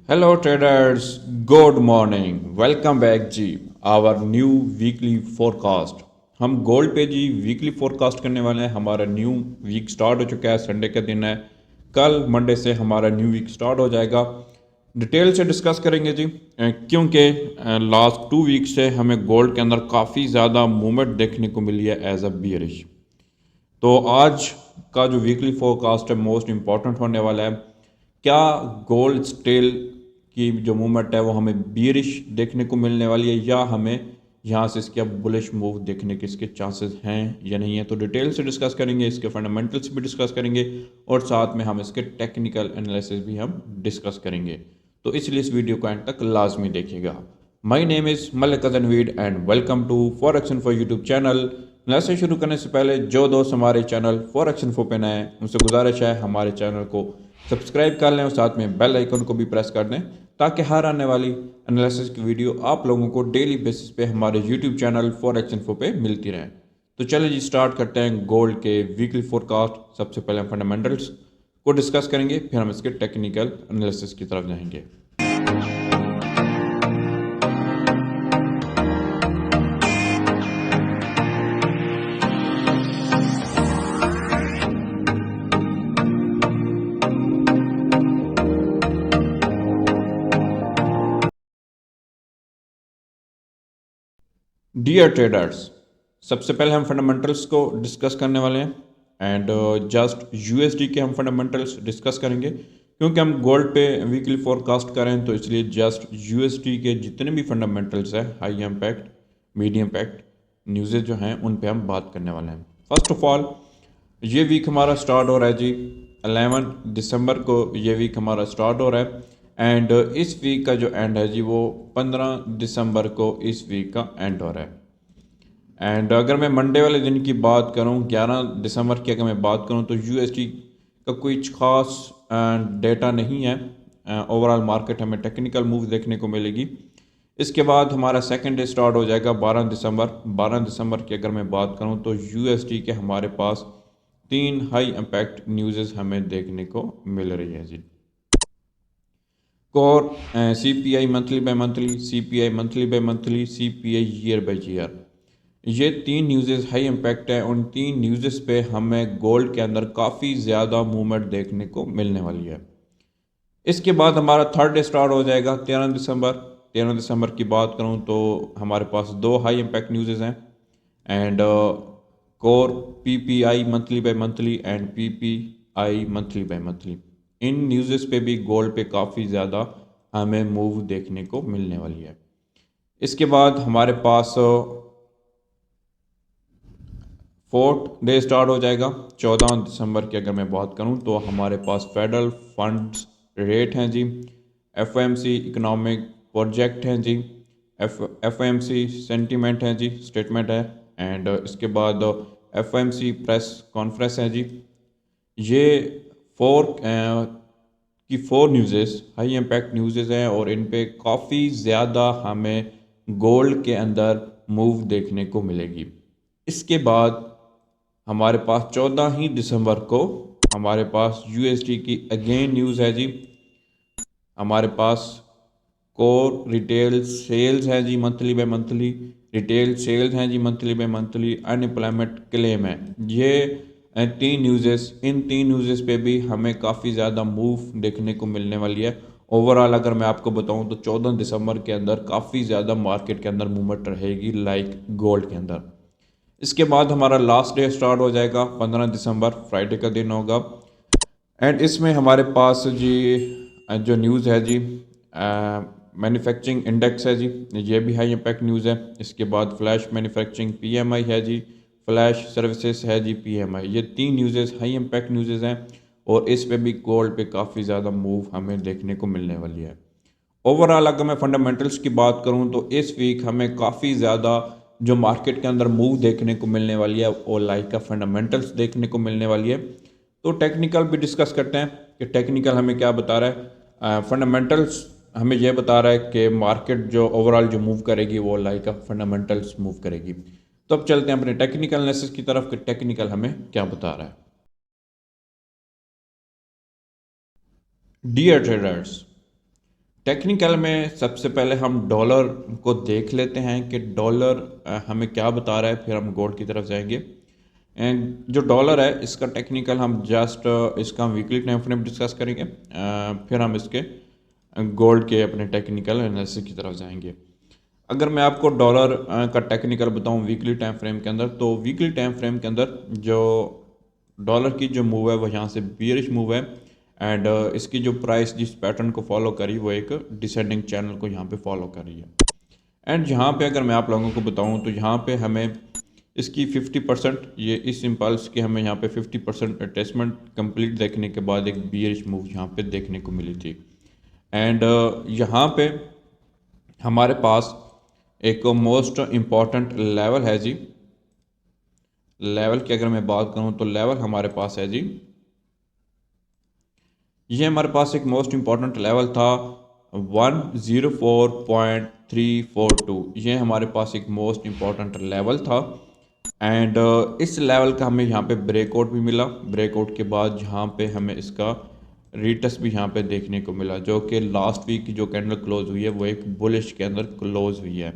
Hello traders, good morning. Welcome back जी our new weekly forecast. हम gold पे जी वीकली फोरकास्ट करने वाले हैं. हमारा न्यू वीक स्टार्ट हो चुका है. संडे का दिन है. कल मंडे से हमारा न्यू वीक स्टार्ट हो जाएगा. डिटेल से डिस्कस करेंगे जी, क्योंकि लास्ट 2 वीक से हमें गोल्ड के अंदर काफ़ी ज़्यादा मूवमेंट देखने को मिली है एज अ बियरिश. तो आज का जो वीकली फोरकास्ट है मोस्ट इम्पॉर्टेंट होने वाला है. क्या गोल्ड स्टिल की जो मूवमेंट है वो हमें बियरिश देखने को मिलने वाली है या हमें यहाँ से इसके बुलिश मूव देखने के इसके चांसेस हैं या नहीं है. तो डिटेल से डिस्कस करेंगे, इसके फंडामेंटल्स भी डिस्कस करेंगे और साथ में हम इसके टेक्निकल एनालिसिस भी हम डिस्कस करेंगे. तो इसलिए इस वीडियो को एंड तक लाजमी देखिएगा. माई नेम इज़ मलिक अजनवीड and welcome to forex info YouTube channel. क्लासें शुरू करने से पहले जो दोस्त हमारे चैनल फॉरेक्स इन्फो पे नए हैं उनसे गुजारिश है हमारे चैनल को सब्सक्राइब कर लें और साथ में बेल आइकन को भी प्रेस कर दें ताकि हर आने वाली एनालिसिस की वीडियो आप लोगों को डेली बेसिस पे हमारे यूट्यूब चैनल फॉरेक्स इन्फो पे मिलती रहे. तो चलिए जी स्टार्ट करते हैं गोल्ड के वीकली फोरकास्ट. सबसे पहले हम फंडामेंटल्स को डिस्कस करेंगे, फिर हम इसके टेक्निकल एनालिसिस की तरफ जाएंगे. डियर ट्रेडर्स, सबसे पहले हम फंडामेंटल्स को डिस्कस करने वाले हैं एंड जस्ट यूएसडी के हम फंडामेंटल्स डिस्कस करेंगे क्योंकि हम गोल्ड पे वीकली फोरकास्ट करें तो इसलिए जस्ट यूएसडी के जितने भी फंडामेंटल्स हैं high impact medium impact news जो हैं उन पे हम बात करने वाले हैं. फर्स्ट ऑफ ऑल ये वीक हमारा स्टार्ट हो रहा है जी 11 दिसंबर को. ये वीक हमारा स्टार्ट हो रहा है एंड इस वीक का जो एंड है जी वो 15 दिसंबर को इस वीक का एंड हो रहा है. एंड अगर मैं मंडे वाले दिन की बात करूं 11 दिसंबर की अगर मैं बात करूं तो यूएसडी का कोई खास डेटा नहीं है. ओवरऑल मार्केट हमें टेक्निकल मूव देखने को मिलेगी. इसके बाद हमारा सेकंड डे स्टार्ट हो जाएगा 12 दिसंबर. 12 दिसंबर की अगर मैं बात करूं तो यूएसडी के हमारे पास 3 हाई इम्पैक्ट न्यूज़ हमें देखने को मिल रही है जी. Core CPI monthly by monthly, CPI monthly by monthly, CPI year by year, ये 3 न्यूज़ हाई इम्पैक्ट है. उन 3 न्यूज़ पे हमें गोल्ड के अंदर काफ़ी ज़्यादा मूवमेंट देखने को मिलने वाली है. इसके बाद हमारा थर्ड डे स्टार्ट हो जाएगा 13 दिसंबर. 13 दिसंबर की बात करूं तो हमारे पास 2 हाई इम्पैक्ट न्यूज़ हैं and core PPI monthly by monthly and PPI monthly by monthly. इन न्यूज़ पे भी गोल्ड पे काफ़ी ज़्यादा हमें मूव देखने को मिलने वाली है. इसके बाद हमारे पास फोर्थ डे स्टार्ट हो जाएगा 14 दिसंबर की अगर मैं बात करूं तो हमारे पास फेडरल फंड्स रेट हैं जी, एफओएमसी इकोनॉमिक प्रोजेक्ट हैं जी, एफओएमसी सेंटीमेंट हैं जी, स्टेटमेंट है एंड इसके बाद एफओएमसी प्रेस कॉन्फ्रेंस है जी. ये फोर की 4 न्यूज़ हाई इम्पैक्ट न्यूज़ हैं और इन पे काफ़ी ज़्यादा हमें गोल्ड के अंदर मूव देखने को मिलेगी. इसके बाद हमारे पास 14 ही दिसंबर को हमारे पास यूएसडी की अगेन न्यूज़ है जी. हमारे पास कोर रिटेल सेल्स हैं जी monthly by monthly, retail sales हैं जी monthly by monthly, unemployment claim है. ये 3 न्यूज़, इन 3 न्यूज़ पे भी हमें काफ़ी ज़्यादा मूव देखने को मिलने वाली है. ओवरऑल अगर मैं आपको बताऊं तो 14 दिसंबर के अंदर काफ़ी ज़्यादा मार्केट के अंदर मूवमेंट रहेगी लाइक गोल्ड के अंदर. इसके बाद हमारा लास्ट डे स्टार्ट हो जाएगा 15 दिसंबर, फ्राइडे का दिन होगा एंड इसमें हमारे पास जी जो न्यूज़ है जी मैन्युफैक्चरिंग इंडेक्स है जी, ये भी हाई इम्पैक्ट न्यूज़ है. इसके बाद फ्लैश मैन्युफैक्चरिंग पीएमआई है जी, फ्लैश सर्विसेज है जी पीएमआई. ये 3 न्यूज़ हाई इम्पैक्ट न्यूज़ हैं और इस पे भी गोल्ड पे काफ़ी ज़्यादा मूव हमें देखने को मिलने वाली है. ओवरऑल अगर मैं फंडामेंटल्स की बात करूं तो इस वीक हमें काफ़ी ज़्यादा जो मार्केट के अंदर मूव देखने को मिलने वाली है वो लाइक का फंडामेंटल्स देखने को मिलने वाली है. तो टेक्निकल भी डिस्कस करते हैं कि टेक्निकल हमें क्या बता रहा है. फंडामेंटल्स हमें यह बता रहा है कि मार्केट जो ओवरऑल जो मूव करेगी वो लाइक का फंडामेंटल्स मूव करेगी. तो अब चलते हैं अपने टेक्निकल एनालिसिस की तरफ कि टेक्निकल हमें क्या बता रहा है. डियर ट्रेडर्स, टेक्निकल में सबसे पहले हम डॉलर को देख लेते हैं कि डॉलर हमें क्या बता रहा है, फिर हम गोल्ड की तरफ जाएंगे। एंड जो डॉलर है इसका टेक्निकल हम जस्ट इसका हम वीकली टाइम फ्रेम डिस्कस करेंगे, फिर हम इसके गोल्ड के अपने टेक्निकल एनालिसिस की तरफ जाएंगे। अगर मैं आपको डॉलर का टेक्निकल बताऊं वीकली टाइम फ्रेम के अंदर, तो वीकली टाइम फ्रेम के अंदर जो डॉलर की जो मूव है वो यहाँ से बियरिश मूव है। एंड इसकी जो प्राइस जिस पैटर्न को फॉलो करी वो एक डिसेंडिंग चैनल को यहाँ पे फॉलो कर रही है। एंड यहाँ पे अगर मैं आप लोगों को बताऊँ तो यहाँ पे हमें इसकी 50% ये इस इम्पल्स की हमें यहाँ पे 50% अटैचमेंट कंप्लीट देखने के बाद एक बियरिश मूव यहाँ पे देखने को मिली थी। एंड यहाँ पे हमारे पास एक मोस्ट इम्पॉर्टेंट लेवल है जी। लेवल की अगर मैं बात करूं तो लेवल हमारे पास है जी, ये हमारे पास एक मोस्ट इम्पॉर्टेंट लेवल था 104.342। ये हमारे पास एक मोस्ट इम्पॉर्टेंट लेवल था। एंड इस लेवल का हमें यहाँ पे ब्रेकआउट भी मिला। ब्रेकआउट के बाद यहाँ पे हमें इसका रीटेस्ट भी यहाँ पे देखने को मिला, जो कि लास्ट वीक की जो कैंडल क्लोज हुई है वो एक बुलिश के अंदर क्लोज हुई है।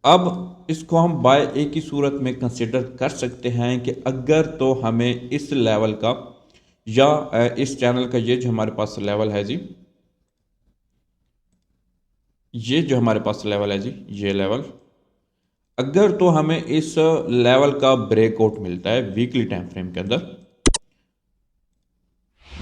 अब इसको हम बाय ए की सूरत में कंसिडर कर सकते हैं कि अगर तो हमें इस लेवल का या इस चैनल का ये जो हमारे पास लेवल है जी, ये जो हमारे पास लेवल है जी, ये लेवल अगर तो हमें इस लेवल का ब्रेकआउट मिलता है वीकली टाइम फ्रेम के अंदर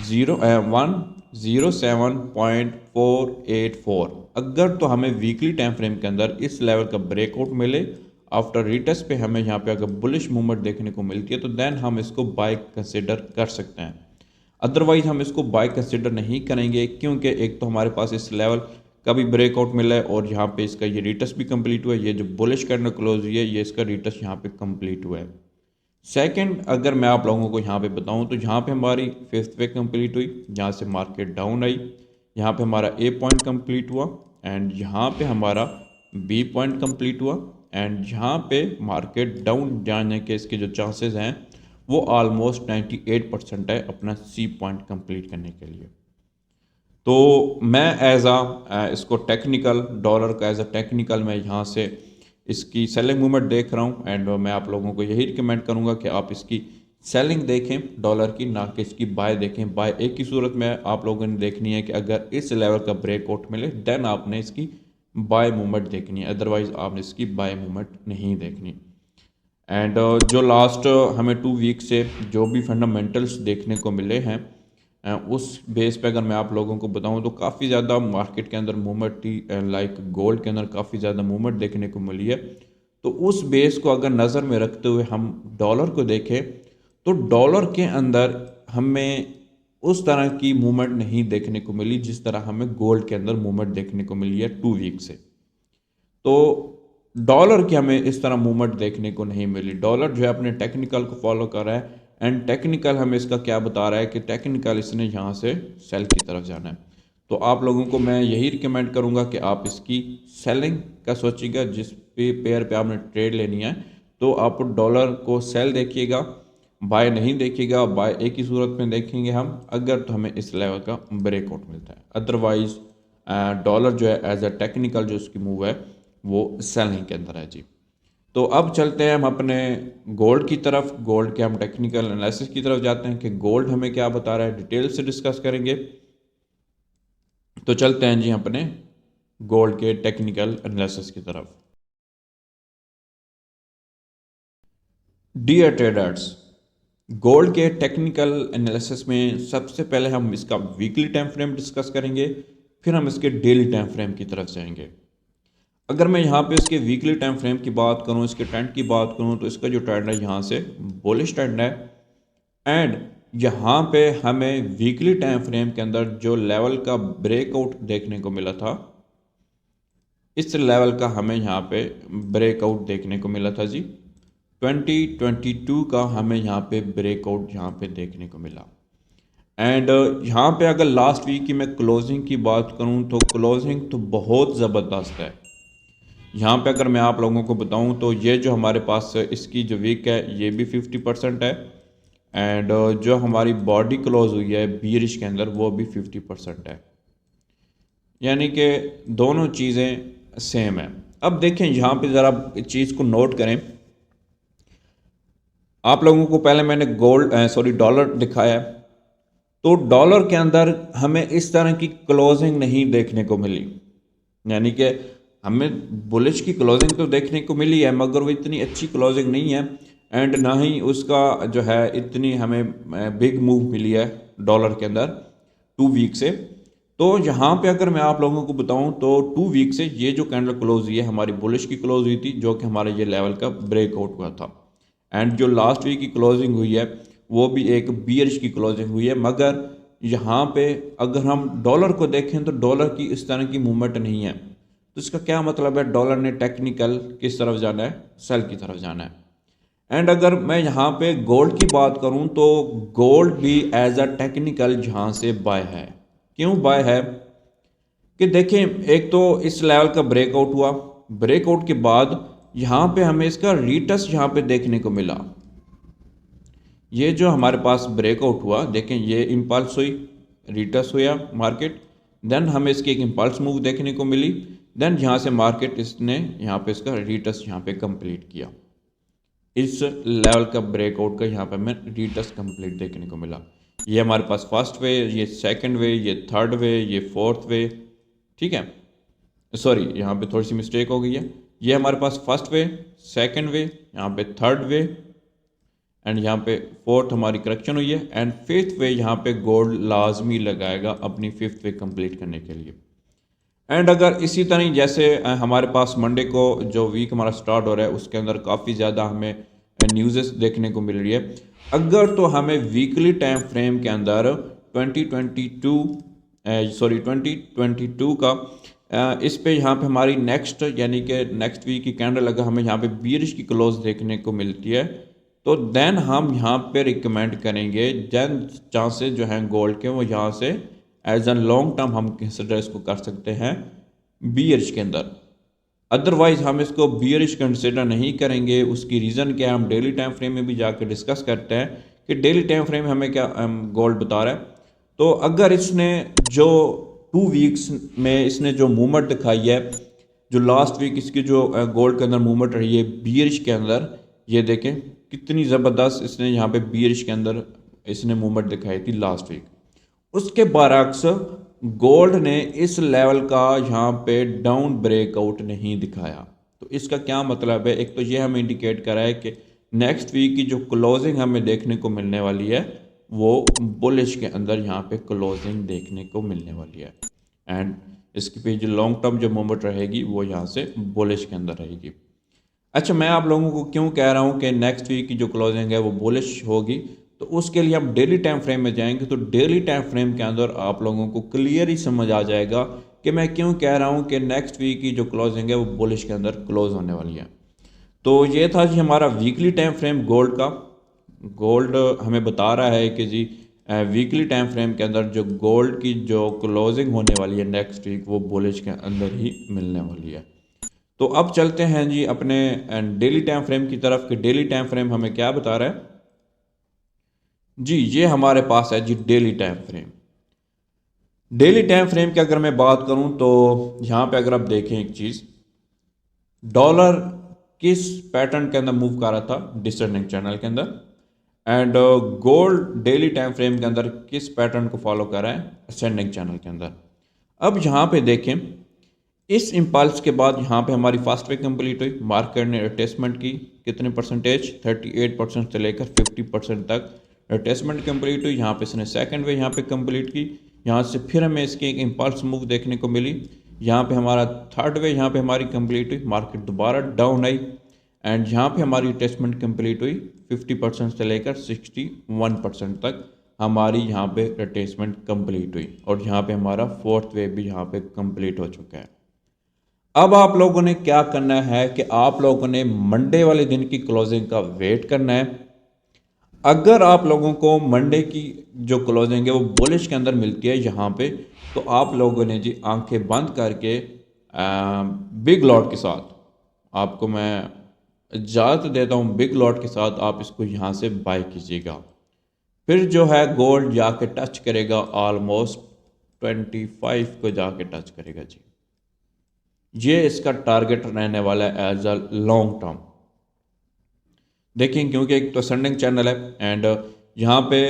107.484, अगर तो हमें वीकली टाइम फ्रेम के अंदर इस लेवल का ब्रेकआउट मिले आफ्टर रीटेस्ट पे हमें यहाँ पे अगर बुलिश मूवमेंट देखने को मिलती है तो देन हम इसको बाय कंसिडर कर सकते हैं। अदरवाइज हम इसको बाय कंसिडर नहीं करेंगे, क्योंकि एक तो हमारे पास इस लेवल का भी ब्रेकआउट मिला है और यहाँ पे इसका ये रीटेस्ट भी कंप्लीट हुआ है। ये जो बुलिश कैंडल क्लोज हुई है ये इसका रीटेस्ट यहाँ पे कंप्लीट हुआ है। सेकंड, अगर मैं आप लोगों को यहाँ पे बताऊँ तो यहाँ पे हमारी फिफ्थ वे कंप्लीट हुई, यहाँ से मार्केट डाउन आई, यहाँ पे हमारा ए पॉइंट कंप्लीट हुआ एंड यहाँ पे हमारा बी पॉइंट कंप्लीट हुआ एंड यहाँ पे मार्केट डाउन जाने के इसके जो चांसेस हैं वो ऑलमोस्ट 98% है अपना सी पॉइंट कंप्लीट करने के लिए। तो मैं एज इसको टेक्निकल डॉलर का एज अ टेक्निकल मैं यहाँ से इसकी सेलिंग मूवमेंट देख रहा हूँ। एंड मैं आप लोगों को यही रिकमेंड करूँगा कि आप इसकी सेलिंग देखें डॉलर की, ना कि इसकी बाय देखें। बाय एक की सूरत में आप लोगों ने देखनी है कि अगर इस लेवल का ब्रेकआउट मिले देन आपने इसकी बाय मूवमेंट देखनी है, अदरवाइज आपने इसकी बाय मूवमेंट नहीं देखनी। एंड जो लास्ट हमें 2 वीक से जो भी फंडामेंटल्स देखने को मिले हैं उस बेस पे अगर मैं आप लोगों को बताऊं तो काफ़ी ज़्यादा मार्केट के अंदर मूवमेंट थी। लाइक गोल्ड के अंदर काफ़ी ज़्यादा मूवमेंट देखने को मिली है। तो उस बेस को अगर नज़र में रखते हुए हम डॉलर को देखें तो डॉलर के अंदर हमें उस तरह की मूवमेंट नहीं देखने को मिली जिस तरह हमें गोल्ड के अंदर मूवमेंट देखने को मिली है 2 वीक से। तो डॉलर की हमें इस तरह मूवमेंट देखने को नहीं मिली। डॉलर जो है अपने टेक्निकल को फॉलो कर रहा है एंड टेक्निकल हमें इसका क्या बता रहा है कि टेक्निकल इसने यहाँ से सेल की तरफ जाना है। तो आप लोगों को मैं यही रिकमेंड करूँगा कि आप इसकी सेलिंग का सोचिएगा। जिस भी पेयर पे आपने ट्रेड लेनी है तो आप डॉलर को सेल देखिएगा, बाय नहीं देखिएगा। बाय एक ही सूरत में देखेंगे हम अगर तो हमें इस लेवल का ब्रेकआउट मिलता है, अदरवाइज डॉलर जो है एज अ टेक्निकल जो उसकी मूव है वो सेलिंग के अंदर है जी। तो अब चलते हैं हम अपने गोल्ड की तरफ। गोल्ड के हम टेक्निकल एनालिसिस की तरफ जाते हैं कि गोल्ड हमें क्या बता रहा है, डिटेल से डिस्कस करेंगे। तो चलते हैं जी अपने गोल्ड के टेक्निकल एनालिसिस की तरफ। डियर ट्रेडर्स, गोल्ड के टेक्निकल एनालिसिस में सबसे पहले हम इसका वीकली टाइम फ्रेम डिस्कस करेंगे, फिर हम इसके डेली टाइम फ्रेम की तरफ जाएंगे। अगर मैं यहाँ पे इसके वीकली टाइम फ्रेम की बात करूँ, इसके ट्रेंड की बात करूँ, तो इसका जो ट्रेंड है यहाँ से बुलिश ट्रेंड है। एंड यहाँ पे हमें वीकली टाइम फ्रेम के अंदर जो लेवल का ब्रेकआउट देखने को मिला था, इस लेवल का हमें यहाँ पे ब्रेकआउट देखने को मिला था जी। 2022 का हमें यहाँ पे ब्रेकआउट यहाँ पे देखने को मिला। एंड यहाँ पे अगर लास्ट वीक की मैं क्लोजिंग की बात करूँ तो क्लोजिंग तो बहुत ज़बरदस्त है। यहाँ पे अगर मैं आप लोगों को बताऊँ तो ये जो हमारे पास इसकी जो वीक है ये भी 50% है। एंड जो हमारी बॉडी क्लोज हुई है बीरिश के अंदर वो भी 50% है। यानी कि दोनों चीज़ें सेम है। अब देखें यहाँ पे ज़रा चीज़ को नोट करें। आप लोगों को पहले मैंने डॉलर दिखाया है। तो डॉलर के अंदर हमें इस तरह की क्लोजिंग नहीं देखने को मिली, यानी कि हमें बुलिश की क्लोजिंग तो देखने को मिली है मगर वो इतनी अच्छी क्लोजिंग नहीं है, एंड ना ही उसका जो है इतनी हमें बिग मूव मिली है डॉलर के अंदर 2 वीक से। तो यहाँ पे अगर मैं आप लोगों को बताऊँ तो 2 वीक से ये जो कैंडल क्लोज हुई है हमारी बुलिश की क्लोज हुई थी, जो कि हमारे ये लेवल का ब्रेकआउट हुआ था। एंड जो लास्ट वीक की क्लोजिंग हुई है वो भी एक बियरिश की क्लोजिंग हुई है, मगर यहाँ पे अगर हम डॉलर को देखें तो डॉलर की इस तरह की मूवमेंट नहीं है। तो इसका क्या मतलब है, डॉलर ने टेक्निकल किस तरफ जाना है, सेल की तरफ जाना है। एंड अगर मैं यहाँ पे गोल्ड की बात करूँ तो गोल्ड भी एज अ टेक्निकल यहाँ से बाय है। क्यों बाय है कि देखें, एक तो इस लेवल का ब्रेकआउट हुआ, ब्रेकआउट के बाद यहाँ पे हमें इसका रीटेस्ट यहाँ पे देखने को मिला। ये जो हमारे पास ब्रेकआउट हुआ, देखें ये इम्पल्स हुई, रिटर्स हुआ मार्केट, देन हमें इसकी एक इम्पल्स मूव देखने को मिली, देन यहाँ से मार्केट इसने यहाँ पे इसका रिटर्स यहाँ पे कंप्लीट किया। इस लेवल का ब्रेकआउट का यहाँ पे हमें रिटर्स कंप्लीट देखने को मिला। ये हमारे पास फर्स्ट वे, ये सेकंड वे, ये थर्ड वे, ये फोर्थ वे, ठीक है। सॉरी, यहाँ पे थोड़ी सी मिस्टेक हो गई है। ये हमारे पास फर्स्ट वे, सेकंड वे, यहाँ पे थर्ड वे, एंड यहाँ पे फोर्थ हमारी करेक्शन हुई है, एंड फिफ्थ वे यहाँ पे गोल्ड लाजमी लगाएगा अपनी फिफ्थ वे कंप्लीट करने के लिए। एंड अगर इसी तरह जैसे हमारे पास मंडे को जो वीक हमारा स्टार्ट हो रहा है उसके अंदर काफ़ी ज़्यादा हमें न्यूज़ देखने को मिल रही है, अगर तो हमें वीकली टाइम फ्रेम के अंदर 2022 का इस पे यहाँ पे हमारी नेक्स्ट यानी कि नेक्स्ट वीक की कैंडल अगर हमें यहाँ पे बीरिश की क्लोज देखने को मिलती है तो देन हम यहाँ पे रिकमेंड करेंगे, देन चांसेस जो हैं गोल्ड के वो यहाँ से एज एन लॉन्ग टर्म हम कंसिडर इसको कर सकते हैं बियरिश के अंदर। अदरवाइज हम इसको बियरिश कंसिडर नहीं करेंगे। उसकी रीज़न क्या है, हम डेली टाइम फ्रेम में भी जाकर डिस्कस करते हैं कि डेली टाइम फ्रेम में हमें क्या गोल्ड बता रहा है। तो अगर इसने जो 2 वीक्स में इसने जो मूवमेंट दिखाई है, जो लास्ट वीक इसकी जो गोल्ड के अंदर मूवमेंट रही है बियरिश के अंदर, ये देखें कितनी ज़बरदस्त इसने यहाँ पे बियरिश के अंदर इसने मूवमेंट दिखाई थी लास्ट वीक। उसके बरक्स गोल्ड ने इस लेवल का यहाँ पे डाउन ब्रेकआउट नहीं दिखाया। तो इसका क्या मतलब है, एक तो ये हमें इंडिकेट कर रहा है कि नेक्स्ट वीक की जो क्लोजिंग हमें देखने को मिलने वाली है वो बुलिश के अंदर यहाँ पे क्लोजिंग देखने को मिलने वाली है, एंड इसकी पे जो लॉन्ग टर्म जो मूवमेंट रहेगी वो यहाँ से बुलिश के अंदर रहेगी। अच्छा, मैं आप लोगों को क्यों कह रहा हूँ कि नेक्स्ट वीक की जो क्लोजिंग है वो बुलिश होगी, तो उसके लिए हम डेली टाइम फ्रेम में जाएंगे। तो डेली टाइम फ्रेम के अंदर आप लोगों को क्लियर ही समझ आ जाएगा कि मैं क्यों कह रहा हूँ कि नेक्स्ट वीक की जो क्लोजिंग है वो बुलिश के अंदर क्लोज होने वाली है। तो ये था जी हमारा वीकली टाइम फ्रेम गोल्ड का। गोल्ड हमें बता रहा है कि जी वीकली टाइम फ्रेम के अंदर जो गोल्ड की जो क्लोजिंग होने वाली है नेक्स्ट वीक वो बुलिश के अंदर ही मिलने वाली है। तो अब चलते हैं जी अपने डेली टाइम फ्रेम की तरफ कि डेली टाइम फ्रेम हमें क्या बता रहा है। जी ये हमारे पास है जी daily time frame. Daily time frame की अगर मैं बात करूं तो यहाँ पे अगर आप देखें एक चीज़, डॉलर किस पैटर्न के अंदर मूव कर रहा था, डिसेंडिंग चैनल के अंदर, and gold daily time frame के अंदर किस पैटर्न को फॉलो कर रहा है, असेंडिंग चैनल के अंदर। अब यहाँ पे देखें, इस इम्पल्स के बाद यहाँ पे हमारी फास्ट वे कंप्लीट हुई, मार्केट ने रिट्रेसमेंट की, कितने परसेंटेज, 38% से लेकर 50% तक रिट्रेसमेंट कंप्लीट हुई। यहाँ पे इसने सेकंड वे यहाँ पे कंप्लीट की, यहाँ से फिर हमें इसकी एक इम्पल्स मूव देखने को मिली। यहाँ पे हमारा थर्ड वे यहाँ पे हमारी कंप्लीट हुई, मार्केट दोबारा डाउन आई, एंड यहाँ पे हमारी रिट्रेसमेंट कंप्लीट हुई 50% से लेकर 61% तक हमारी यहाँ पे रिट्रेसमेंट कंप्लीट हुई, और यहाँ पे हमारा फोर्थ वे भी यहाँ पे कंप्लीट हो चुका है। अब आप लोगों ने क्या करना है कि आप लोगों ने मंडे वाले दिन की क्लोजिंग का वेट करना है। अगर आप लोगों को मंडे की जो क्लोजिंग है वो बुलिश के अंदर मिलती है यहाँ पे, तो आप लोगों ने जी आंखें बंद करके बिग लॉट के साथ, आपको मैं इजाज़त देता हूँ, बिग लॉट के साथ आप इसको यहाँ से बाय कीजिएगा। फिर जो है गोल्ड जाके टच करेगा ऑलमोस्ट 25 को जाके टच करेगा जी। ये इसका टारगेट रहने वाला है एज अ लॉन्ग टर्म। देखिए क्योंकि एक तो असेंडिंग चैनल है एंड यहाँ पे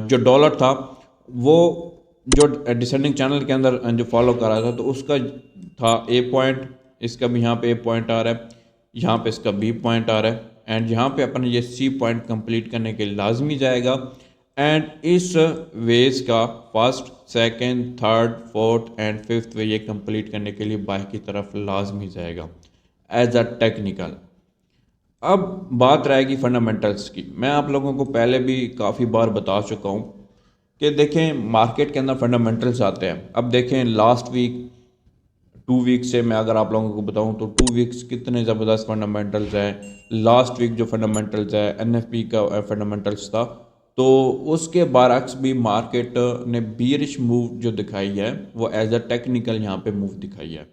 जो डॉलर था वो जो डिसेंडिंग चैनल के अंदर जो फॉलो कर रहा था तो उसका था ए पॉइंट, इसका भी यहाँ पे ए पॉइंट आ रहा है, यहाँ पे इसका बी पॉइंट आ रहा है एंड यहाँ पे अपन ये सी पॉइंट कंप्लीट करने के लिए लाजमी जाएगा एंड इस वेज का first second third fourth and fifth wave ये कंप्लीट करने के लिए बाय की तरफ लाजमी जाएगा एज अ टेक्निकल। अब बात रहेगी फंडामेंटल्स की। मैं आप लोगों को पहले भी काफ़ी बार बता चुका हूँ कि देखें मार्केट के अंदर फंडामेंटल्स आते हैं। अब देखें लास्ट वीक 2 वीक से मैं अगर आप लोगों को बताऊं तो 2 वीक्स कितने ज़बरदस्त फंडामेंटल्स हैं। लास्ट वीक जो फंडामेंटल्स है एनएफपी का फंडामेंटल्स था तो उसके बरअक्स भी मार्केट ने बियरिश मूव जो दिखाई है वो एज अ टेक्निकल यहाँ पे मूव दिखाई है।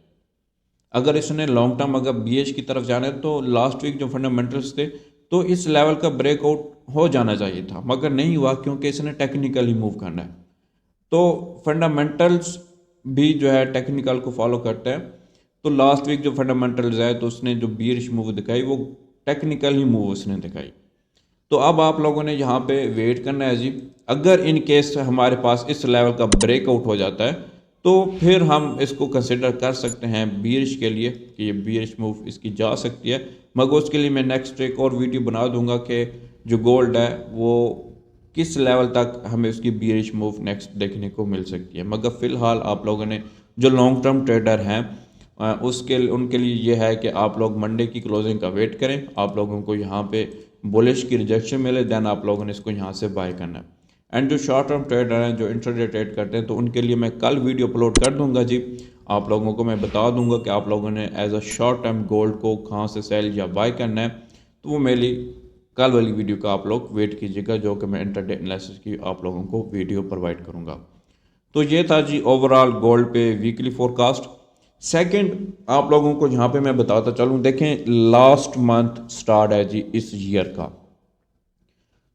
अगर इसने लॉन्ग टर्म अगर बीएच की तरफ जाना है तो लास्ट वीक जो फंडामेंटल्स थे तो इस लेवल का ब्रेकआउट हो जाना चाहिए था मगर नहीं हुआ क्योंकि इसने टेक्निकली मूव करना है। तो फंडामेंटल्स भी जो है टेक्निकल को फॉलो करते हैं। तो लास्ट वीक जो फंडामेंटल्स है तो उसने जो बीयरिश मूव दिखाई वो टेक्निकल ही मूव उसने दिखाई। तो अब आप लोगों ने यहाँ पे वेट करना है जी। अगर इन केस हमारे पास इस लेवल का ब्रेकआउट हो जाता है तो फिर हम इसको कंसिडर कर सकते हैं बीयरिश के लिए कि ये बीयरिश मूव इसकी जा सकती है। मगर उसके लिए मैं नेक्स्ट एक और वीडियो बना दूंगा कि जो गोल्ड है वो किस लेवल तक हमें उसकी बीयरिश मूव नेक्स्ट देखने को मिल सकती है। मगर फ़िलहाल आप लोगों ने जो लॉन्ग टर्म ट्रेडर हैं उनके लिए ये है कि आप लोग मंडे की क्लोजिंग का वेट करें। आप लोगों को यहाँ पे बुलिश की रिजेक्शन मिले देन आप लोगों ने इसको यहाँ से बाय करना है। एंड जो शॉर्ट टर्म ट्रेडर हैं जो इंट्राडे ट्रेड करते हैं तो उनके लिए मैं कल वीडियो अपलोड कर दूंगा जी। आप लोगों को मैं बता दूंगा कि आप लोगों ने as a short term gold को कहाँ से सेल या बाय करना है। तो वो मेरी कल वाली वीडियो का आप लोग वेट कीजिएगा जो कि मैं इंट्राडे एनालिसिस की आप लोगों को वीडियो प्रोवाइड करूँगा। तो ये था जी ओवरऑल गोल्ड पे वीकली फोरकास्ट। सेकंड आप लोगों को यहाँ पे मैं बताता चलूँ, देखें लास्ट मंथ स्टार्ट है जी इस ईयर का।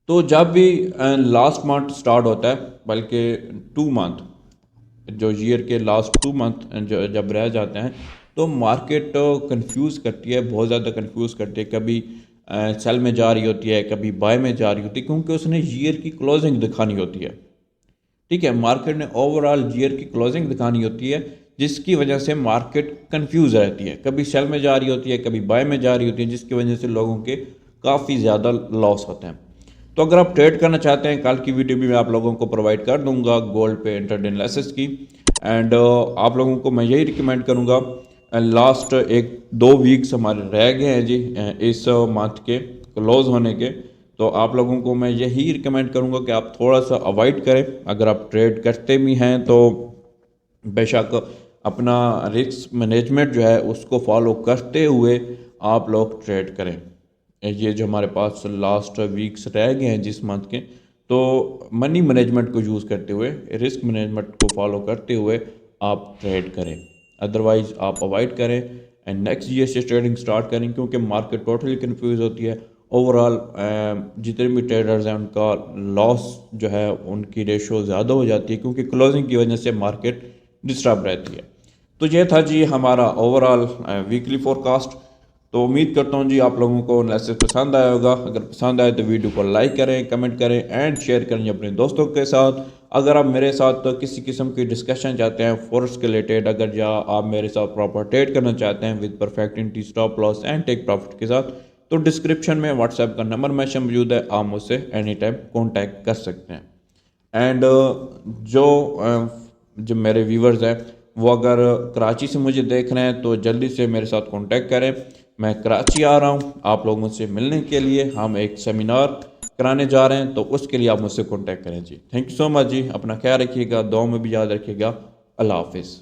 तो जब भी लास्ट मंथ स्टार्ट होता है बल्कि 2 मंथ जो ईयर के लास्ट 2 मंथ जब रह जाते हैं तो मार्केट कंफ्यूज करती है, बहुत ज़्यादा कंफ्यूज करती है। कभी सेल में जा रही होती है, कभी बाय में जा रही होती है क्योंकि उसने ईयर की क्लोजिंग दिखानी होती है। ठीक है, मार्केट ने ओवरऑल ईयर की क्लोजिंग दिखानी होती है जिसकी वजह से मार्केट कंफ्यूज रहती है। कभी सेल में जा रही होती है, कभी बाय में जा रही होती है जिसकी वजह से लोगों के काफ़ी ज़्यादा लॉस होते हैं। तो अगर आप ट्रेड करना चाहते हैं कल की वीडियो भी मैं आप लोगों को प्रोवाइड कर दूंगा गोल्ड पे इंट्राडे एनालिसिस की। एंड आप लोगों को मैं यही रिकमेंड करूंगा, लास्ट 1-2 वीक्स हमारे रह गए हैं जी इस मंथ के क्लोज होने के। तो आप लोगों को मैं यही रिकमेंड करूंगा कि आप थोड़ा सा अवॉइड करें। अगर आप ट्रेड करते भी हैं तो बेशक अपना रिस्क मैनेजमेंट जो है उसको फॉलो करते हुए आप लोग ट्रेड करें। ये जो हमारे पास लास्ट वीक्स रह गए हैं जिस मंथ के तो मनी मैनेजमेंट को यूज़ करते हुए रिस्क मैनेजमेंट को फॉलो करते हुए आप ट्रेड करें, अदरवाइज आप अवॉइड करें एंड नेक्स्ट ईयर से ट्रेडिंग स्टार्ट करें क्योंकि मार्केट टोटली कंफ्यूज होती है। ओवरऑल जितने भी ट्रेडर्स हैं उनका लॉस जो है उनकी रेशो ज़्यादा हो जाती है क्योंकि क्लोजिंग की वजह से मार्केट डिस्टर्ब रहती है। तो ये था जी हमारा ओवरऑल वीकली फोरकास्ट। तो उम्मीद करता हूँ जी आप लोगों को एनालिसिस पसंद आया होगा। अगर पसंद आए तो वीडियो को लाइक करें, कमेंट करें एंड शेयर करें अपने दोस्तों के साथ। अगर आप मेरे साथ तो किसी किस्म की डिस्कशन चाहते हैं फोरेक्स के रिलेटेड, अगर या आप मेरे साथ प्रॉपर ट्रेड करना चाहते हैं with perfect entry, stop loss and take profit के साथ तो डिस्क्रिप्शन में व्हाट्सएप का नंबर मैंशन मौजूद है, आप मुझसे एनी टाइम कॉन्टैक्ट कर सकते हैं। एंड जो मेरे व्यूवर्स हैं वो अगर कराची से मुझे देख रहे हैं तो जल्दी से मेरे साथ कांटेक्ट करें। मैं कराची आ रहा हूं आप लोगों से मिलने के लिए, हम एक सेमिनार कराने जा रहे हैं तो उसके लिए आप मुझसे कांटेक्ट करें जी। थैंक यू सो मच जी, अपना ख्याल रखिएगा, दुआ में भी याद रखिएगा। अल्लाह हाफिज़।